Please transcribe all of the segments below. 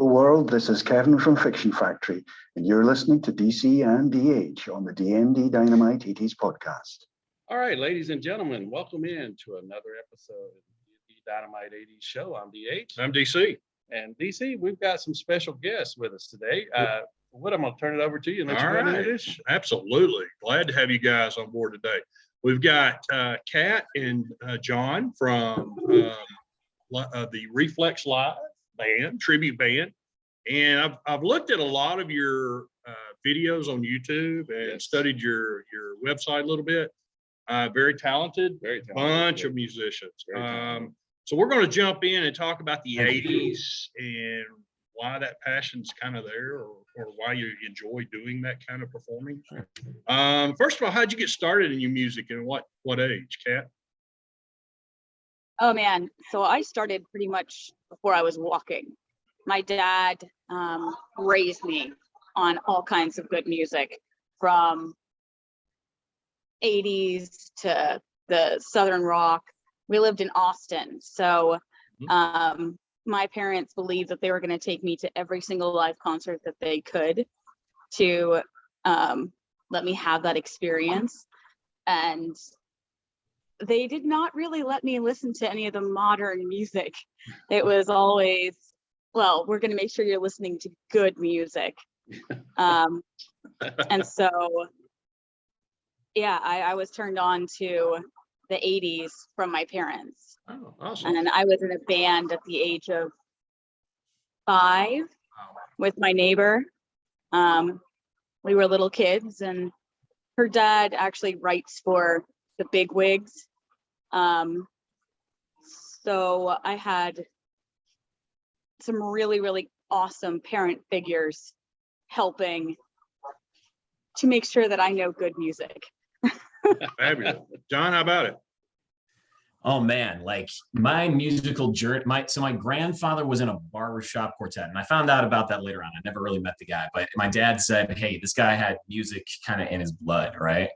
the world. This is Kevin from Fiction Factory, and you're listening to DC and DH on the DND Dynamite 80s podcast. All right, ladies and gentlemen, welcome in to another episode of the Dynamite 80s show. I'm DH. I'm DC. And DC, we've got some special guests with us today. What I'm going to turn it over to you and let you All go right, into this. absolutely. Glad to have you guys on board today. We've got Kat and John from the Reflex Live band, tribute band. And I've looked at a lot of your videos on YouTube and studied your website a little bit. Very talented bunch of musicians. So we're going to jump in and talk about the 80s and why that passion's kind of there, or why you enjoy doing that kind of performing. First of all, how'd you get started in your music, and what age, Kat? Oh man, so I started pretty much before I was walking. My dad raised me on all kinds of good music, from 80s to the Southern rock. We lived in Austin, so my parents believed that they were going to take me to every single live concert that they could to let me have that experience. And they did not really let me listen to any of the modern music. It was always, well, we're going to make sure you're listening to good music. And so, yeah, I was turned on to the 80s from my parents. Oh, awesome. And I was in a band at the age of 5 with my neighbor. We were little kids, and her dad actually writes for the big wigs. So I had some really, really awesome parent figures helping to make sure that I know good music. Fabulous. John, how about it? Oh man, like my musical journey, my grandfather was in a barbershop quartet, and I found out about that later on. I never really met the guy, but my dad said, hey, this guy had music kind of in his blood, right?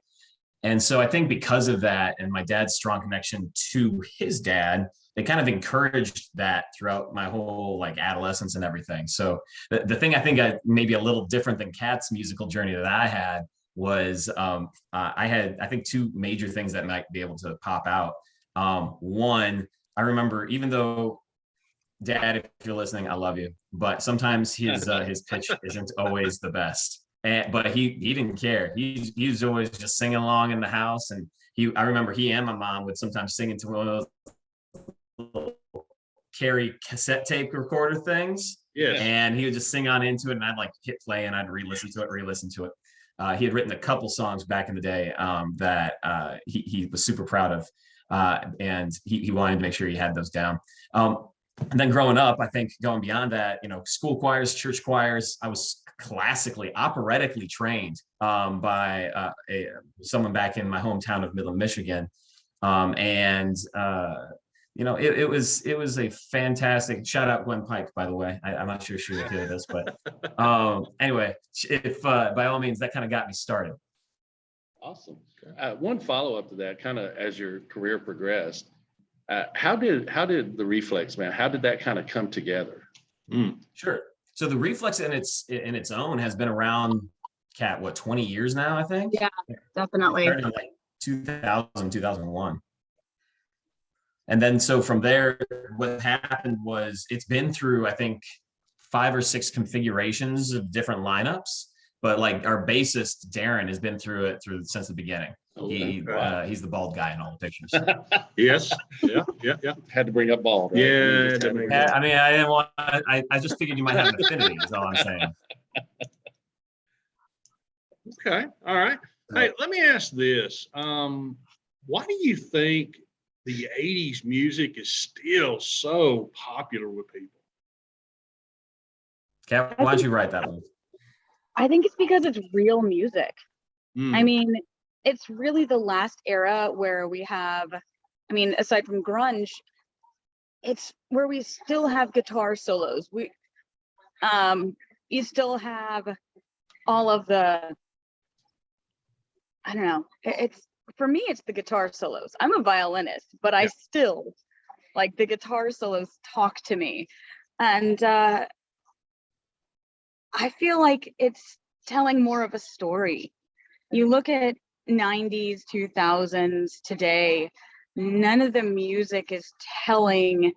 And so I think because of that, and my dad's strong connection to his dad, they kind of encouraged that throughout my whole like adolescence and everything. So the thing I think maybe a little different than Kat's musical journey that I had was I had, I think, 2 major things that might be able to pop out. One, I remember, even though, Dad, if you're listening, I love you, but sometimes his pitch isn't always the best. But he didn't care. He was always just singing along in the house, and I remember he and my mom would sometimes sing into one of those carry cassette tape recorder things. Yes. And he would just sing on into it, and I'd like hit play, and I'd re-listen to it. He had written a couple songs back in the day that he was super proud of. And he wanted to make sure he had those down. And then growing up, I think going beyond that, school choirs, church choirs, I was classically, operatically trained by someone back in my hometown of Midland, Michigan. It was a fantastic, shout out Gwen Pike, by the way. I'm not sure she would hear this, but anyway, if by all means, that kind of got me started. Awesome. One follow-up to that, kind of as your career progressed, how did the Reflex Band, how did that kind of come together? Sure. So the Reflex in its own has been around, Kat, 20 years now, I think? Yeah, definitely. Started in like 2000, 2001. And then so from there, what happened was it's been through, I think, 5 or 6 configurations of different lineups. But like our bassist Darren has been through it since the beginning. He's the bald guy in all the pictures. Yes. Yeah. Had to bring up bald, right? Yeah. I mean, I didn't want. I just figured you might have an affinity. Is all I'm saying. Okay. All right. Hey, let me ask this. Why do you think the 80s music is still so popular with people? Kat, why don't you write that one? I think it's because it's real music. Mm. I mean, it's really the last era where we have, aside from grunge, it's where we still have guitar solos. You still have all of the, I don't know, for me, it's the guitar solos. I'm a violinist, but I still, like, the guitar solos talk to me. And I feel like it's telling more of a story. You look at 90s, 2000s today, none of the music is telling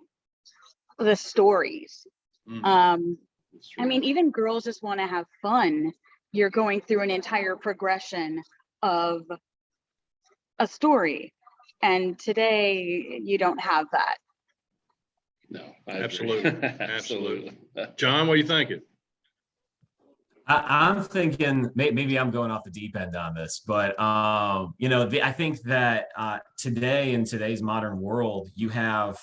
the stories. Mhm. That's I mean, true. even girls just want to have fun. You're going through an entire progression of a story. And today you don't have that. No, I agree. Absolutely. Absolutely. John, what are you thinking? I'm thinking maybe I'm going off the deep end on this, but I think that today in today's modern world, you have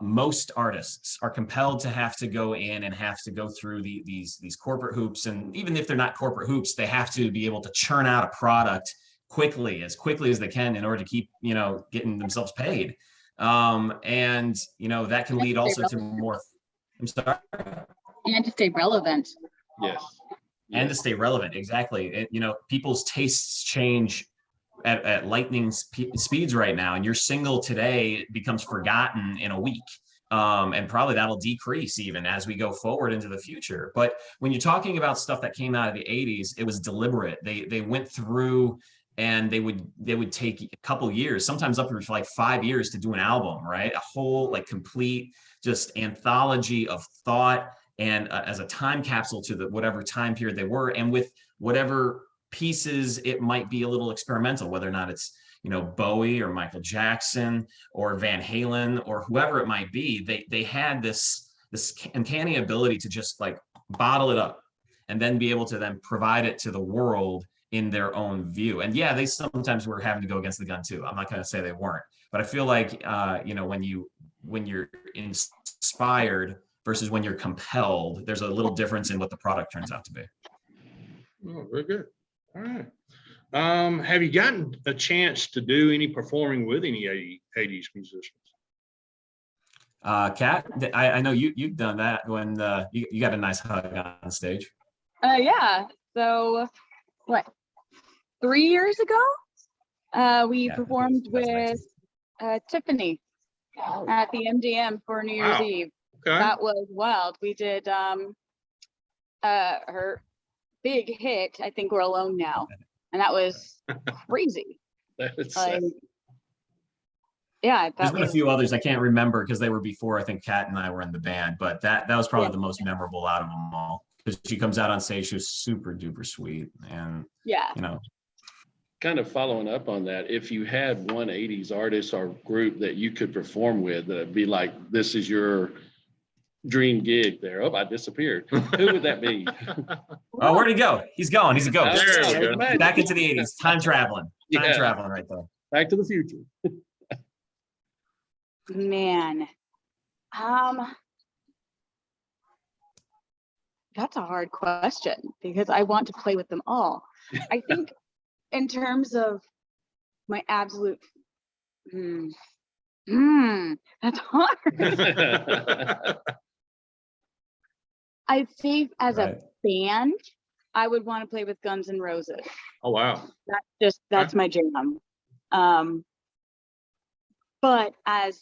most artists are compelled to have to go in and have to go through these corporate hoops, and even if they're not corporate hoops, they have to be able to churn out a product as quickly as they can in order to keep getting themselves paid, and that can lead also to more. I'm sorry. And to stay relevant. Yes. And to Yes. stay relevant, exactly. People's tastes change at lightning speeds right now, and your single today becomes forgotten in a week, and probably that'll decrease even as we go forward into the future. But when you're talking about stuff that came out of the 80s, it was deliberate. They went through, and they would take a couple years, sometimes up to like 5 years, to do an album, right? A whole like complete just anthology of thought, and as a time capsule to the whatever time period they were, and with whatever pieces it might be a little experimental, whether or not it's Bowie or Michael Jackson or Van Halen or whoever it might be. They had this uncanny ability to just like bottle it up and then be able to then provide it to the world in their own view. And yeah, they sometimes were having to go against the gun too. I'm not going to say they weren't, but I feel like when you're inspired versus when you're compelled, there's a little difference in what the product turns out to be. Oh, very good. All right. Have you gotten a chance to do any performing with any 80s musicians? Kat, I know you've done that when you got a nice hug on stage. Yeah. So what, 3 years ago, we Yeah, performed with 2019. Tiffany at the MDM for New Year's Wow. Eve. Okay. That was wild. We did her big hit, I Think We're Alone Now. And that was crazy. That's Like, yeah, There's that been a was, few others I can't remember because they were before I think Kat and I were in the band, but that was probably the most memorable out of them all. Because she comes out on stage, she was super duper sweet, and yeah. kind of following up on that. If you had one 80s artist or group that you could perform with, that'd be like, this is your dream gig there. Oh, I disappeared. Who would that be? Oh, where'd he go? He's gone. He's a ghost. There we go. Back into the 80s. Time traveling. Time Yeah. traveling right there. Back to the Future. Man. That's a hard question because I want to play with them all. I think in terms of my absolute, that's hard. I'd say as a band, I would want to play with Guns N' Roses. Oh, wow. That's my jam. But as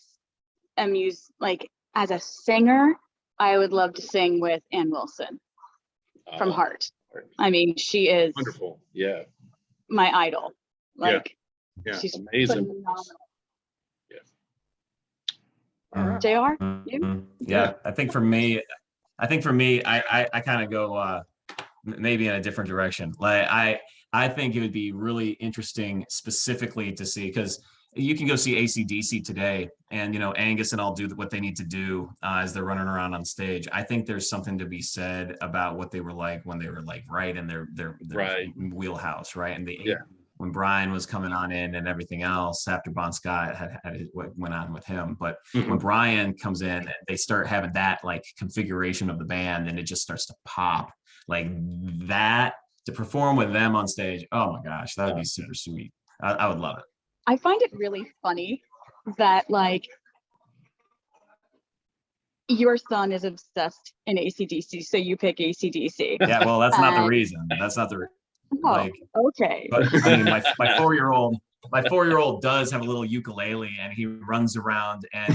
as a singer, I would love to sing with Ann Wilson from Heart. I mean, she is Wonderful. Yeah. my idol. Like, Yeah. she's Amazing. phenomenal. All right. JR? You? Mhm. Yeah, I think for me, I kind of go maybe in a different direction. Like I think it would be really interesting specifically to see, because you can go see AC/DC today, and Angus and all do what they need to do as they're running around on stage. I think there's something to be said about what they were like when they were like right in their Right. wheelhouse, right? And Yeah. when Brian was coming on in and everything else after Bon Scott had what went on with him. But when Brian comes in, they start having that like configuration of the band, and it just starts to pop like that. To perform with them on stage, oh my gosh, that would be super sweet. I would love it. I find it really funny that like your son is obsessed in AC/DC, so you pick AC/DC. Yeah, well, that's not the reason. That's not the like. Okay. But I mean, my 4-year-old does have a little ukulele, and he runs around, and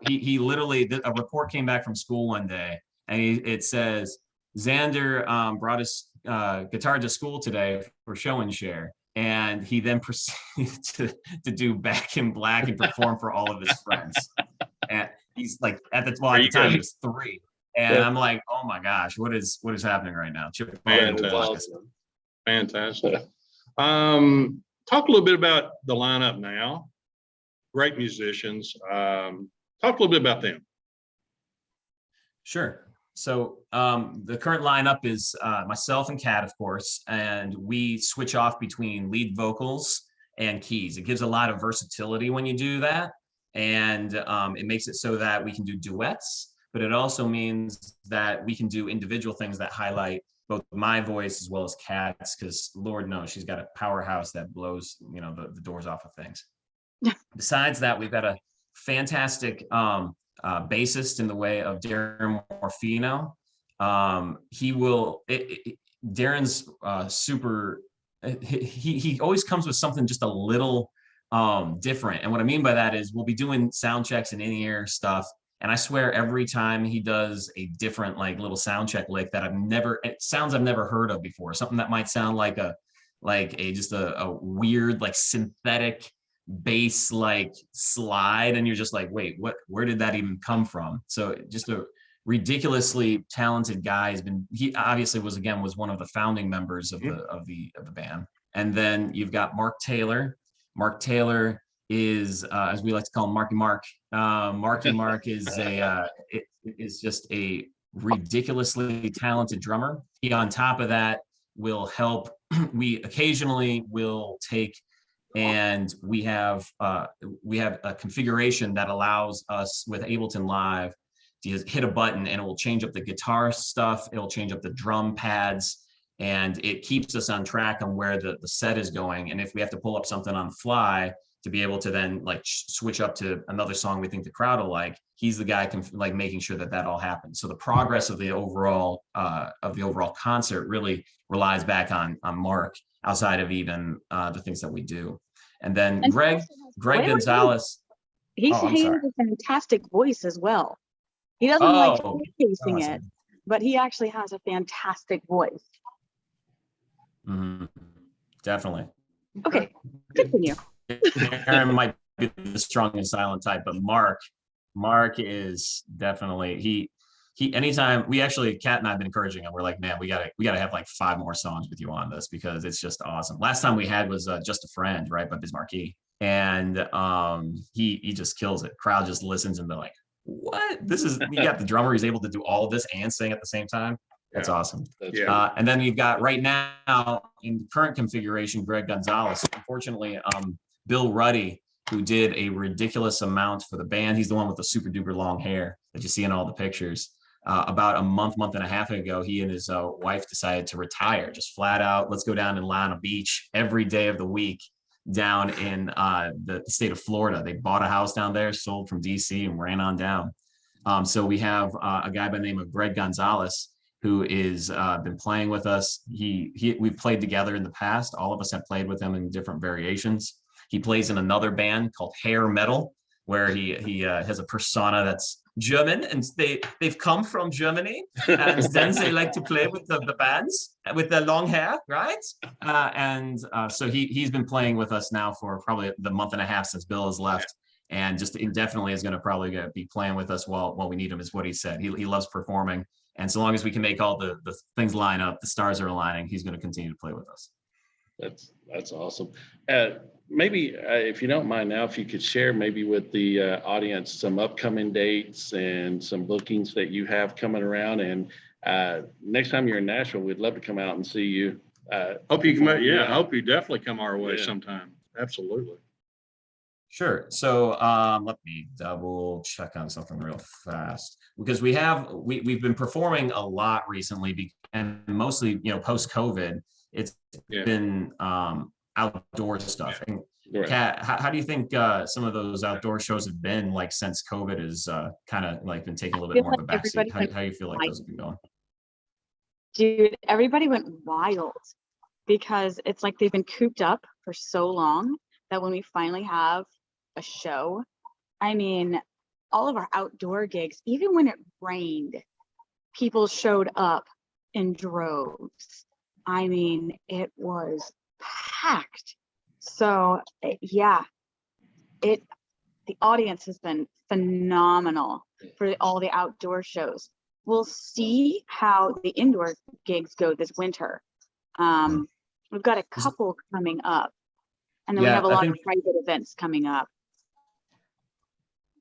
he literally, a report came back from school one day, and it says Xander brought his guitar to school today for show and share, and he then proceeded to do Back in Black and perform for all of his friends. And he's like, at the time he was 3, and I'm like, oh my gosh, what is happening right now? Fantastic. Talk a little bit about the lineup now. Great musicians. Talk a little bit about them. Sure. So the current lineup is myself and Kat, of course, and we switch off between lead vocals and keys. It gives a lot of versatility when you do that, and it makes it so that we can do duets, but it also means that we can do individual things that highlight both my voice as well as Kat's, because Lord knows she's got a powerhouse that blows, you know, the doors off of things. Besides that, we've got a fantastic bassist in the way of Darren Morfino. Darren's super, he always comes with something just a little different. And what I mean by that is we'll be doing sound checks and in-ear stuff. And I swear every time he does a different like little sound check lick that I've never heard of before, something that might sound like a weird like synthetic bass like slide, and you're just like, wait, where did that even come from? So just a ridiculously talented guy. He obviously was one of the founding members of the band. And then you've got Mark Taylor. Mark Taylor is as we like to call him, Marky Mark. Marky Mark is is just a ridiculously talented drummer. He on top of that will help. We occasionally will take, and we have a configuration that allows us with Ableton Live to just hit a button and it will change up the guitar stuff, it'll change up the drum pads, and it keeps us on track on where the set is going. And if we have to pull up something on the fly to be able to then like switch up to another song we think the crowd will like, he's the guy like making sure that all happens. So the progress of the overall concert really relies back on Mark, outside of even the things that we do. And then Greg Gonzalez. He has a fantastic voice as well. He doesn't like showcasing it, but he actually has a fantastic voice. Mm-hmm. Definitely. Okay, continue. Aaron might be the strong and silent type, but Mark is definitely he anytime we actually, Kat and I have been encouraging him. We're like, man, we gotta have like 5 more songs with you on this, because it's just awesome. Last time we had was Just a Friend, right, by Biz Markie, and he just kills it. Crowd just listens and they're like, what? This is, you got the drummer, he's able to do all of this and sing at the same time. That's awesome. And then you've got right now in the current configuration, Greg Gonzalez. Unfortunately, Bill Ruddy, who did a ridiculous amount for the band. He's the one with the super duper long hair that you see in all the pictures. About a month and a half ago, he and his wife decided to retire, just flat out. Let's go down and lie on a beach every day of the week down in the state of Florida. They bought a house down there, sold from DC, and ran on down. So we have a guy by the name of Greg Gonzalez, who is been playing with us. We've played together in the past. All of us have played with him in different variations. He plays in another band called Hair Metal, where he has a persona that's German, and they've come from Germany, and then they like to play with the bands with their long hair, right? So he's been playing with us now for probably the month and a half since Bill has left, and just indefinitely is going to probably be playing with us while we need him, is what he said. He loves performing, and so long as we can make all the things line up, the stars are aligning, he's going to continue to play with us. That's awesome. Maybe if you don't mind now, if you could share maybe with the audience some upcoming dates and some bookings that you have coming around. And next time you're in Nashville, we'd love to come out and see you. Hope you come out. I hope you definitely come our way sometime. Absolutely. Sure. So let me double check on something real fast, because we've been performing a lot recently, and mostly, post COVID, it's been outdoor stuff. And Kat, how do you think some of those outdoor shows have been like since COVID has kind of like been taking a little bit more of a backseat? How do you feel like those have been going? Dude, everybody went wild, because it's like they've been cooped up for so long that when we finally have a show, I mean, all of our outdoor gigs, even when it rained, people showed up in droves. I mean, it was packed. So yeah, the audience has been phenomenal for all the outdoor shows. We'll see how the indoor gigs go this winter. We've got a couple coming up, and then we Yeah, have a I lot think- of private events coming up.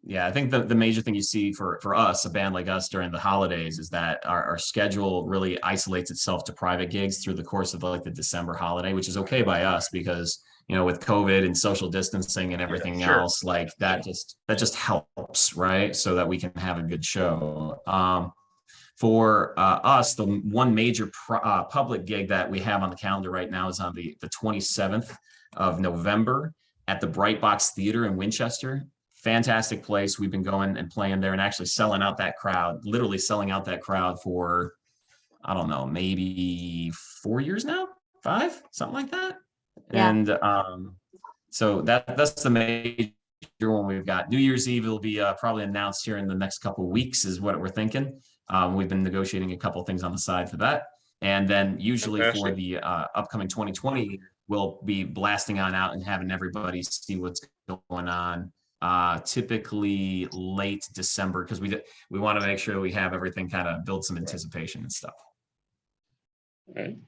Yeah, I think the major thing you see for us, a band like us during the holidays, is that our schedule really isolates itself to private gigs through the course of like the December holiday, which is okay by us because, you know, with COVID and social distancing and everything sure. else, like that just helps, right? So that we can have a good show. For us, the one major public gig that we have on the calendar right now is on the 27th of November at the Bright Box Theater in Winchester. Fantastic place. We've been going and playing there and actually selling out that crowd, literally selling out that crowd for, I don't know, maybe 4 years now, 5, something like that. Yeah. And so that's the major one we've got. New Year's Eve will be probably announced here in the next couple of weeks is what we're thinking. We've been negotiating a couple of things on the side for that. And then usually for the upcoming 2020, we'll be blasting on out and having everybody see what's going on. Typically late December, because we want to make sure we have everything kind of build some anticipation and stuff. All right.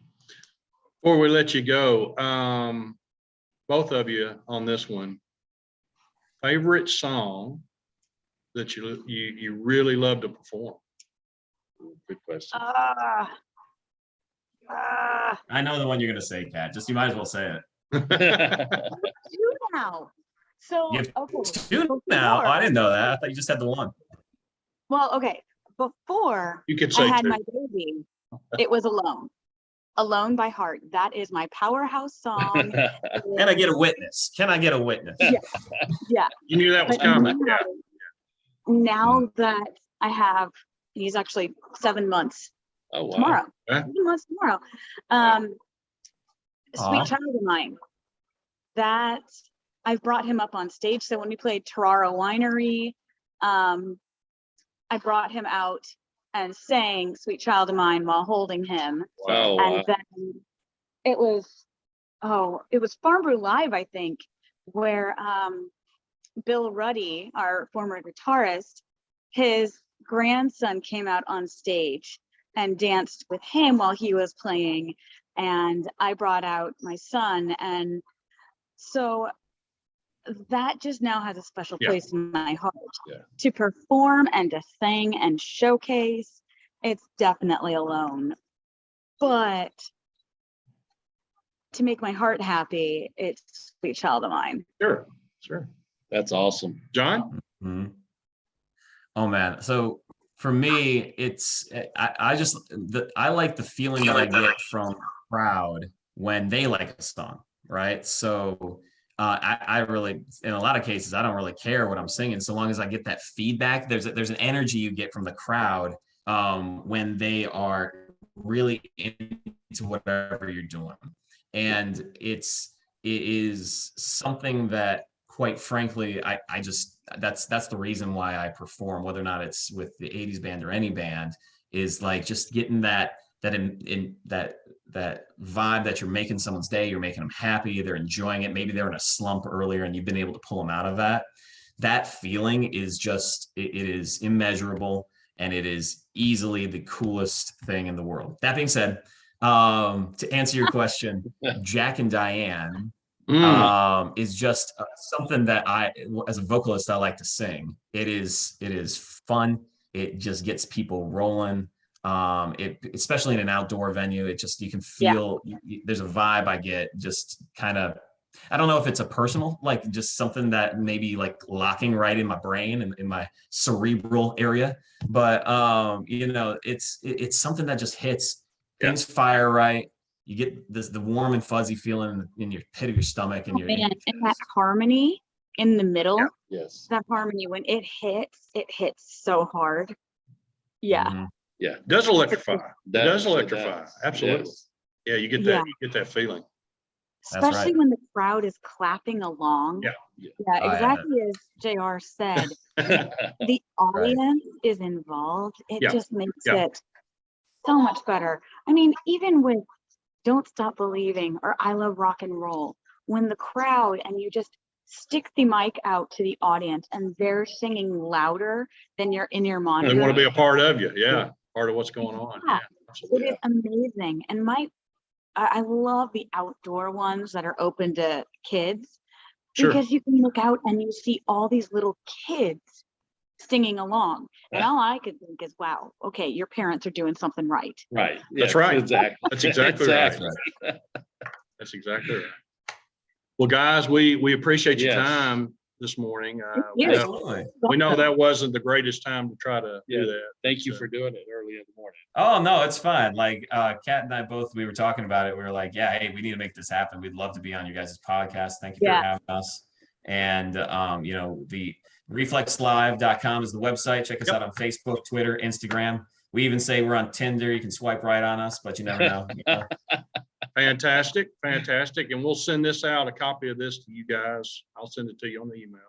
Before we let you go, both of you on this one, favorite song that you really love to perform? Good question. I know the one you're going to say, Kat. Just you might as well say it. Two now. So You have okay. two now. Oh, I didn't know that. I thought you just had the one. Well, okay. Before You could I say had two. my baby, it was Alone. Alone by Heart. That is my powerhouse song. Can I get a witness? Can I get a witness? Yeah. Yeah. You knew that was But coming. now, Yeah. now that I have, he's actually 7 months Oh, wow. tomorrow. Yeah. 7 months tomorrow. Aw. Sweet Child of Mine. That I've brought him up on stage. So when we played Tarara Winery, I brought him out and sang Sweet Child of Mine while holding him. Oh, And wow. then it was Farm Brew Live, I think, where Bill Ruddy, our former guitarist, his grandson came out on stage and danced with him while he was playing. And I brought out my son. And so that just now has a special Yeah. place in my heart. Yeah. To perform and to sing and showcase. It's definitely Alone. But to make my heart happy, it's Sweet Child of Mine. Sure. Sure. That's awesome. John? Mhm. Oh man. So for me, it's I like the feeling that I get from the crowd when they like a song, right? So I really, in a lot of cases, I don't really care what I'm singing, so long as I get that feedback. There's an energy you get from the crowd when they are really into whatever you're doing, and it is something that, quite frankly, I just that's the reason why I perform, whether or not it's with the 80s band or any band, is like just getting that vibe that you're making someone's day, you're making them happy, they're enjoying it. Maybe they're in a slump earlier and you've been able to pull them out of that. That feeling is just, it is immeasurable, and it is easily the coolest thing in the world. That being said, to answer your question, Jack and Diane is just something that I, as a vocalist, I like to sing. It is fun. It just gets people rolling. Especially in an outdoor venue, it just, you can feel, there's a vibe I get, just kind of, I don't know if it's a personal, like just something that maybe like locking right in my brain and in my cerebral area, but it's something that just hits, things fire right. You get the warm and fuzzy feeling in your pit of your stomach, and And that harmony in the middle, Yes. that harmony, when it hits so hard. Yeah. Mhm. Yeah. Does electrify. It does Definitely electrify. does. Absolutely. Yes. Yeah, you get Yeah. that feeling. That's Especially right. when the crowd is clapping along. Yeah. Yeah. Yeah, Oh, yeah. exactly as JR said. The audience is involved. It Yeah. just makes Yeah. it so much better. I mean, even with Don't Stop Believing or I Love Rock and Roll, when the crowd and you just stick the mic out to the audience and they're singing louder than you're in your monitor. They want to be a part of you. Yeah. Part of what's going on. Yeah. Yeah, It absolutely. is amazing. And I love the outdoor ones that are open to kids Sure. because you can look out and you see all these little kids singing along. And all I could think is, wow, okay, your parents are doing something right. Right. That's Yes, right. Exactly. That's exactly right. That's exactly right. Well, guys, we appreciate your Yes. time this morning. you. Absolutely. We know that wasn't the greatest time to try to Yeah. do that. Thank you for doing it early in the morning. Oh no, it's fine. Like Kat and I both, we were talking about it. We were like, yeah, hey, we need to make this happen. We'd love to be on your guys' podcast. Thank you for Yeah. having us. And the reflexlive.com is the website. Check us out on Facebook, Twitter, Instagram. We even say we're on Tinder. You can swipe right on us, but you never know. Fantastic. And we'll send this out, a copy of this to you guys. I'll send it to you on the email.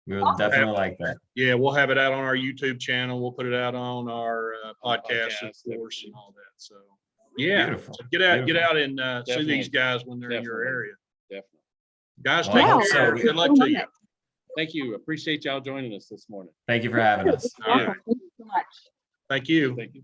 We would definitely like that. Yeah, we'll have it out on our YouTube channel. We'll put it out on our podcast, of course, and all that. So, yeah, Beautiful. so get out Definitely. and see these guys when they're in your Definitely. area. Definitely. Guys, Well, I take hope care. so. Good luck to you. Thank you. Appreciate y'all joining us this morning. Thank you for having us. All right. Thank you so much. Thank you. Thank you.